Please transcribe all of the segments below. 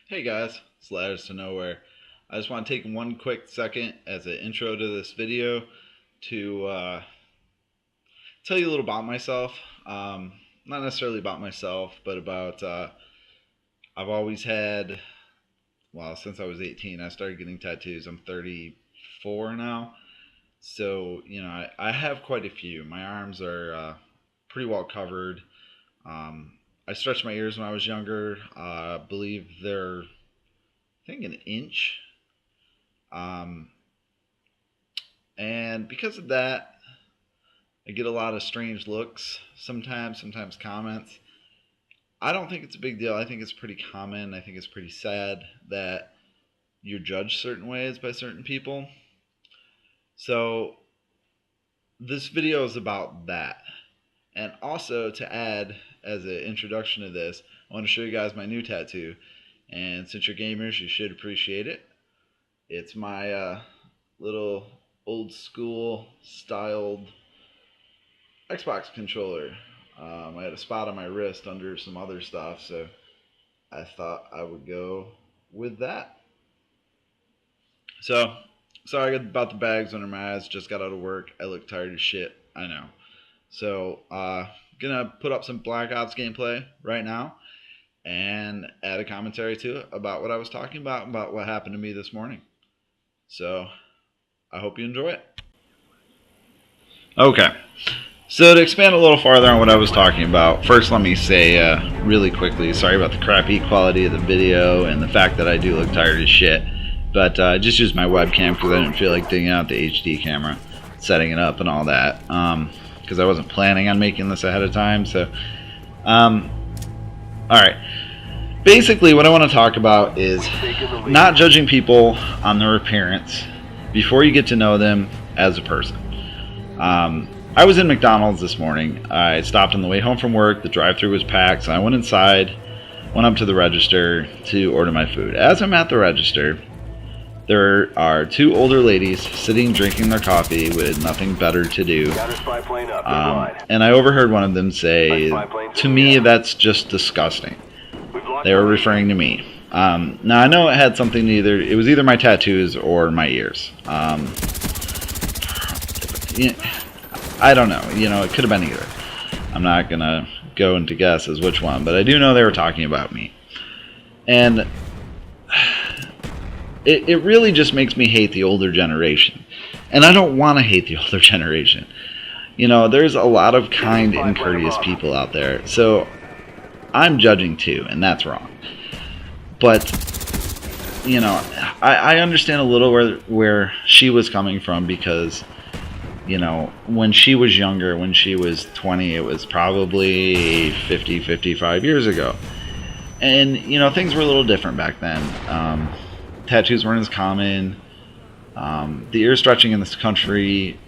Hey guys, it's Ladders to Nowhere. I just want to take one quick second as an intro to this video to tell you a little about myself. Not necessarily about myself, but about I've always had, well, since I was 18, I started getting tattoos. I'm 34 now. So, I have quite a few. My arms are pretty well covered. I stretched my ears when I was younger. I believe they're, I think, an inch. Um, and because of that, I get a lot of strange looks sometimes comments. I don't think it's a big deal. I think it's pretty common. I think it's pretty sad that you're judged certain ways by certain people. So this video is about that. And also, to add as an introduction to this, I want to show you guys my new tattoo. And since you're gamers, you should appreciate it. It's my little old school styled Xbox controller. I had a spot on my wrist under some other stuff, so I thought I would go with that. So, sorry about the bags under my eyes. Just got out of work. I look tired as shit. I know. So, gonna put up some Black Ops gameplay right now and add a commentary to it about what I was talking about what happened to me this morning. So, I hope you enjoy it. Okay. So to expand a little farther on what I was talking about, first let me say really quickly, sorry about the crappy quality of the video and the fact that I do look tired as shit. But I just used my webcam because I didn't feel like digging out the HD camera, setting it up and all that. Because I wasn't planning on making this ahead of time. So, alright. Basically, what I want to talk about is not judging people on their appearance before you get to know them as a person. I was in McDonald's this morning. I stopped on the way home from work. The drive-thru was packed, so I went inside, went up to the register to order my food. As I'm at the register, there are two older ladies sitting drinking their coffee with nothing better to do. And I overheard one of them say, "To me, that's just disgusting." They were referring to me. Now, I know it had something to it was either my tattoos or my ears. I don't know. It could have been either. I'm not going to go into guesses which one, but I do know they were talking about me. And it really just makes me hate the older generation. And I don't want to hate the older generation. There's a lot of kind and courteous people out there. So I'm judging too, and that's wrong. But, I understand a little where she was coming from because, when she was younger, when she was 20, it was probably 50, 55 years ago. And, things were a little different back then. Tattoos weren't as common. The ear stretching in this country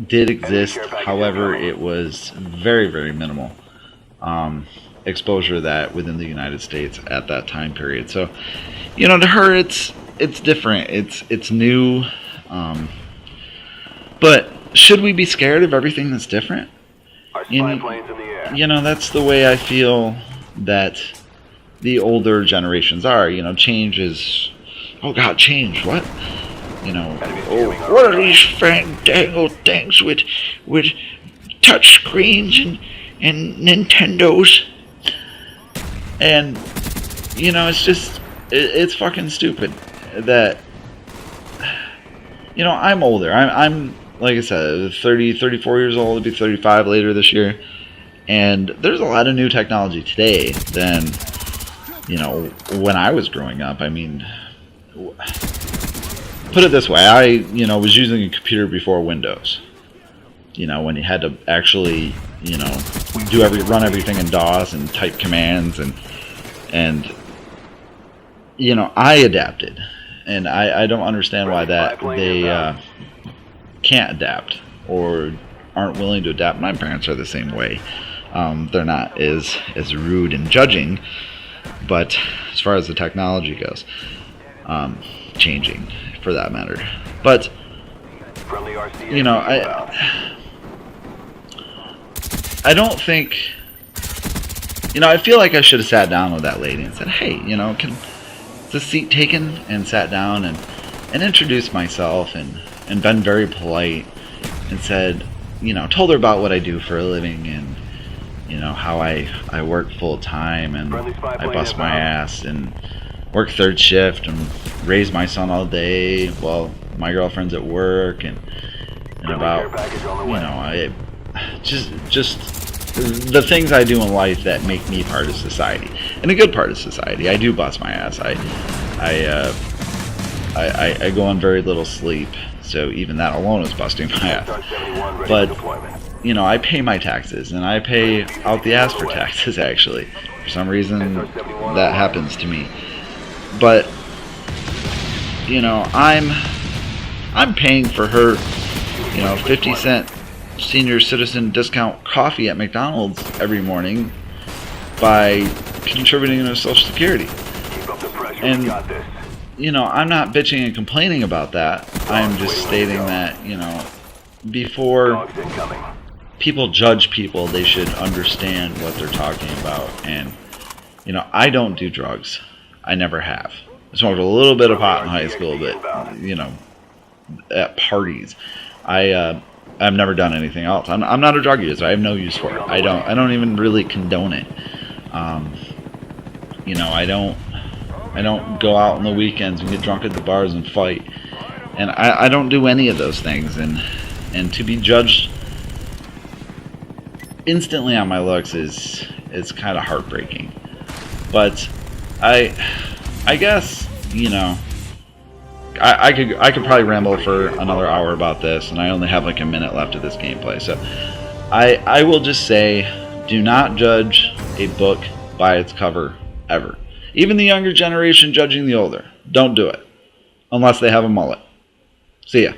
did exist. However, it was very, very minimal exposure to that within the United States at that time period. So, to her, it's different. It's new. But should we be scared of everything that's different? That's the way I feel that the older generations are. Change is, oh God, change, what? Oh, what are these fandangled things with touch screens and Nintendos? And, it's fucking stupid that, I'm older. I'm like I said, 34 years old. I'll be 35 later this year. And there's a lot of new technology today than, when I was growing up. I mean, put it this way. I, was using a computer before Windows. When you had to actually, run everything in DOS and type commands and I adapted. And I don't understand why they can't adapt or aren't willing to adapt. My parents are the same way. They're not as rude and judging, but as far as the technology goes, changing for that matter. But I don't think, I feel like I should have sat down with that lady and said, "Hey, the seat taken and sat down and introduced myself and been very polite and said, told her about what I do for a living and, how I work full time and I bust my ass and work third shift and raise my son all day while my girlfriend's at work and about, I just the things I do in life that make me part of society, and a good part of society. I do bust my ass. I go on very little sleep, so even that alone is busting my ass. But I pay my taxes, and I pay out the ass for taxes. Actually, for some reason, that happens to me. But I'm paying for her, 50-cent senior citizen discount coffee at McDonald's every morning by contributing to Social Security. And, I'm not bitching and complaining about that. I'm just stating that, before people judge people, they should understand what they're talking about. And, I don't do drugs. I never have. I smoked a little bit of pot in high school, but, at parties. I've never done anything else. I'm not a drug user. I have no use for it. I don't even really condone it. I don't go out on the weekends and get drunk at the bars and fight. And I don't do any of those things. And to be judged instantly on my looks is kind of heartbreaking. But I guess, I could probably ramble for another hour about this, and I only have like a minute left of this gameplay. So I will just say, do not judge a book by its cover, ever. Even the younger generation judging the older. Don't do it. Unless they have a mullet. See ya.